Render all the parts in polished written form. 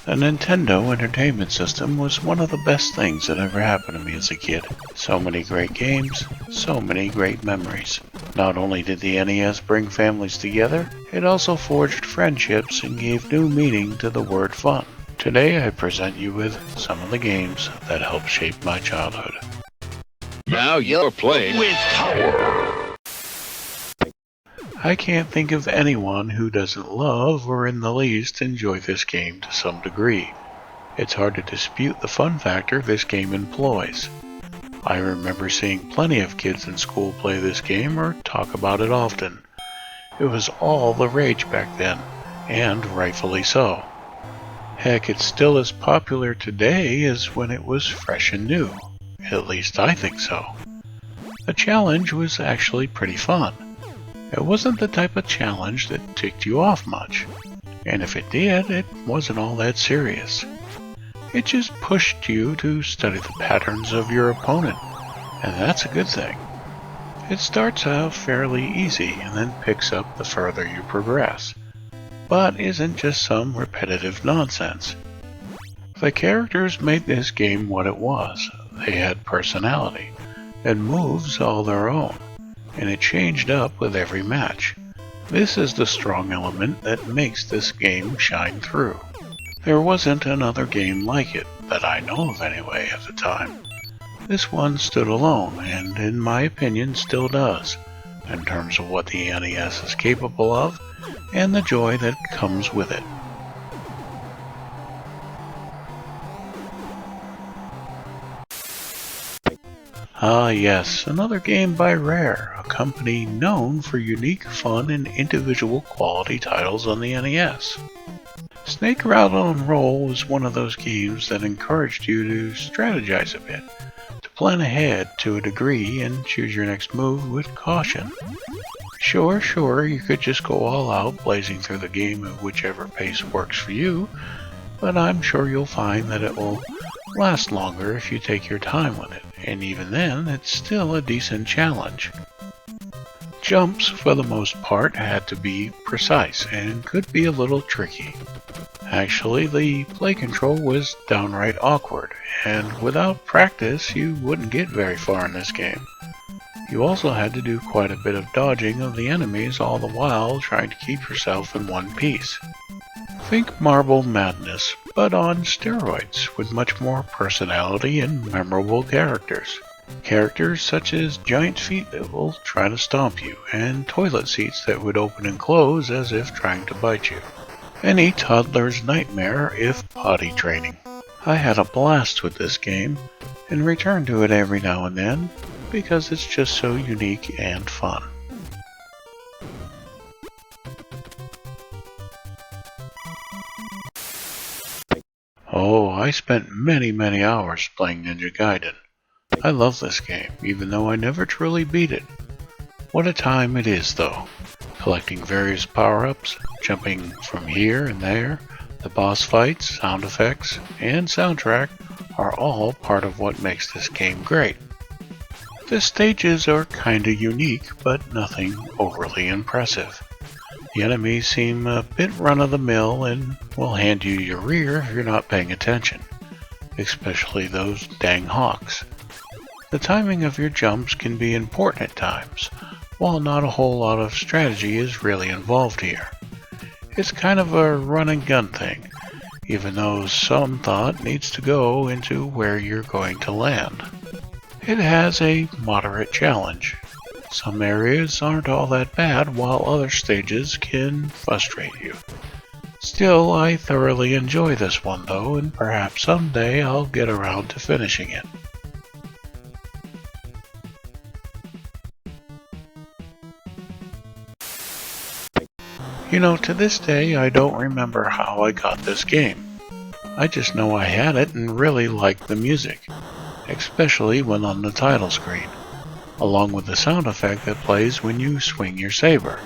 The Nintendo Entertainment System was one of the best things that ever happened to me as a kid. So many great games, so many great memories. Not only did the NES bring families together, it also forged friendships and gave new meaning to the word fun. Today I present you with some of the games that helped shape my childhood. Now you're playing with Tower. I can't think of anyone who doesn't love or in the least enjoy this game to some degree. It's hard to dispute the fun factor this game employs. I remember seeing plenty of kids in school play this game or talk about it often. It was all the rage back then, and rightfully so. Heck, it's still as popular today as when it was fresh and new. At least I think so. The challenge was actually pretty fun. It wasn't the type of challenge that ticked you off much, and if it did, it wasn't all that serious. It just pushed you to study the patterns of your opponent, and that's a good thing. It starts out fairly easy and then picks up the further you progress, but isn't just some repetitive nonsense. The characters made this game what it was. They had personality, and moves all their own, and it changed up with every match. This is the strong element that makes this game shine through. There wasn't another game like it, that I know of anyway at the time. This one stood alone, and in my opinion still does, in terms of what the NES is capable of, and the joy that comes with it. Ah yes, another game by Rare, a company known for unique fun and individual quality titles on the NES. Snake Rattle and Roll was one of those games that encouraged you to strategize a bit, to plan ahead to a degree and choose your next move with caution. Sure, you could just go all out blazing through the game at whichever pace works for you, but I'm sure you'll find that it will last longer if you take your time with it, and even then, it's still a decent challenge. Jumps, for the most part, had to be precise and could be a little tricky. Actually, the play control was downright awkward, and without practice, you wouldn't get very far in this game. You also had to do quite a bit of dodging of the enemies all the while trying to keep yourself in one piece. Think Marble Madness, but on steroids, with much more personality and memorable characters. Characters such as giant feet that will try to stomp you, and toilet seats that would open and close as if trying to bite you. Any toddler's nightmare if potty training. I had a blast with this game, and return to it every now and then, because it's just so unique and fun. Oh, I spent many hours playing Ninja Gaiden. I love this game, even though I never truly beat it. What a time it is, though. Collecting various power-ups, jumping from here and there, the boss fights, sound effects, and soundtrack are all part of what makes this game great. The stages are kinda unique, but nothing overly impressive. The enemies seem a bit run-of-the-mill and will hand you your rear if you're not paying attention, especially those dang hawks. The timing of your jumps can be important at times, while not a whole lot of strategy is really involved here. It's kind of a run-and-gun thing, even though some thought needs to go into where you're going to land. It has a moderate challenge. Some areas aren't all that bad, while other stages can frustrate you. Still, I thoroughly enjoy this one though, and perhaps someday I'll get around to finishing it. You know, to this day I don't remember how I got this game. I just know I had it and really liked the music, especially when on the title screen, along with the sound effect that plays when you swing your saber.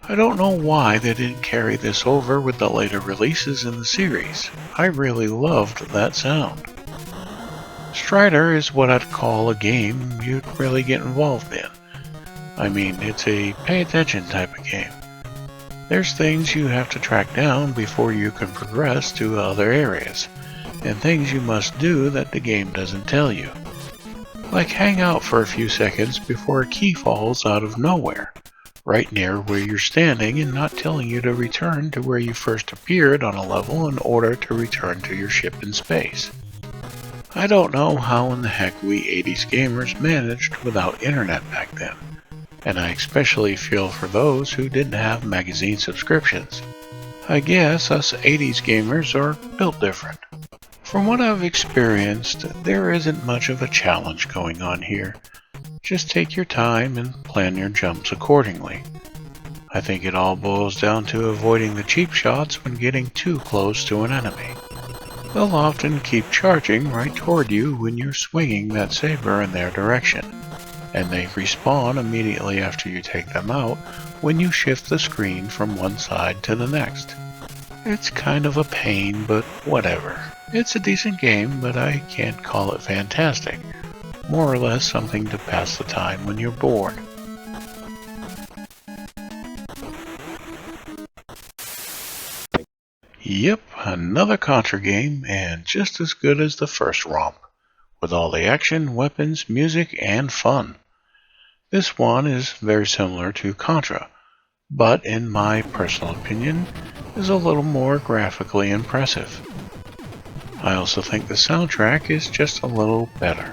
I don't know why they didn't carry this over with the later releases in the series. I really loved that sound. Strider is what I'd call a game you'd really get involved in. I mean, it's a pay attention type of game. There's things you have to track down before you can progress to other areas, and things you must do that the game doesn't tell you. Like hang out for a few seconds before a key falls out of nowhere, right near where you're standing and not telling you to return to where you first appeared on a level in order to return to your ship in space. I don't know how in the heck we 80s gamers managed without internet back then, and I especially feel for those who didn't have magazine subscriptions. I guess us 80s gamers are built different. From what I've experienced, there isn't much of a challenge going on here. Just take your time and plan your jumps accordingly. I think it all boils down to avoiding the cheap shots when getting too close to an enemy. They'll often keep charging right toward you when you're swinging that saber in their direction, and they respawn immediately after you take them out when you shift the screen from one side to the next. It's kind of a pain, but whatever. It's a decent game, but I can't call it fantastic. More or less something to pass the time when you're bored. Yep, another Contra game, and just as good as the first romp, with all the action, weapons, music, and fun. This one is very similar to Contra, but in my personal opinion, is a little more graphically impressive. I also think the soundtrack is just a little better,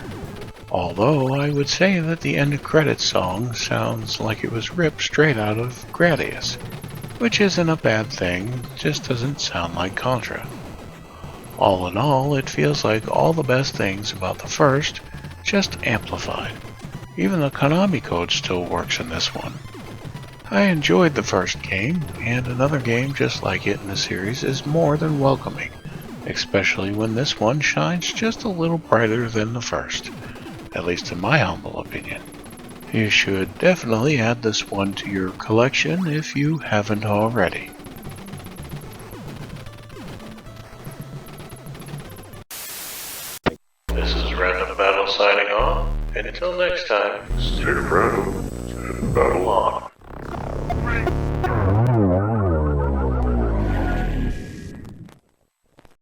although I would say that the end credits song sounds like it was ripped straight out of Gradius, which isn't a bad thing, just doesn't sound like Contra. All in all, it feels like all the best things about the first, just amplified. Even the Konami code still works in this one. I enjoyed the first game, and another game just like it in the series is more than welcoming, especially when this one shines just a little brighter than the first, at least in my humble opinion. You should definitely add this one to your collection if you haven't already. This is Random Battle signing off, and until next time, stay random and battle on.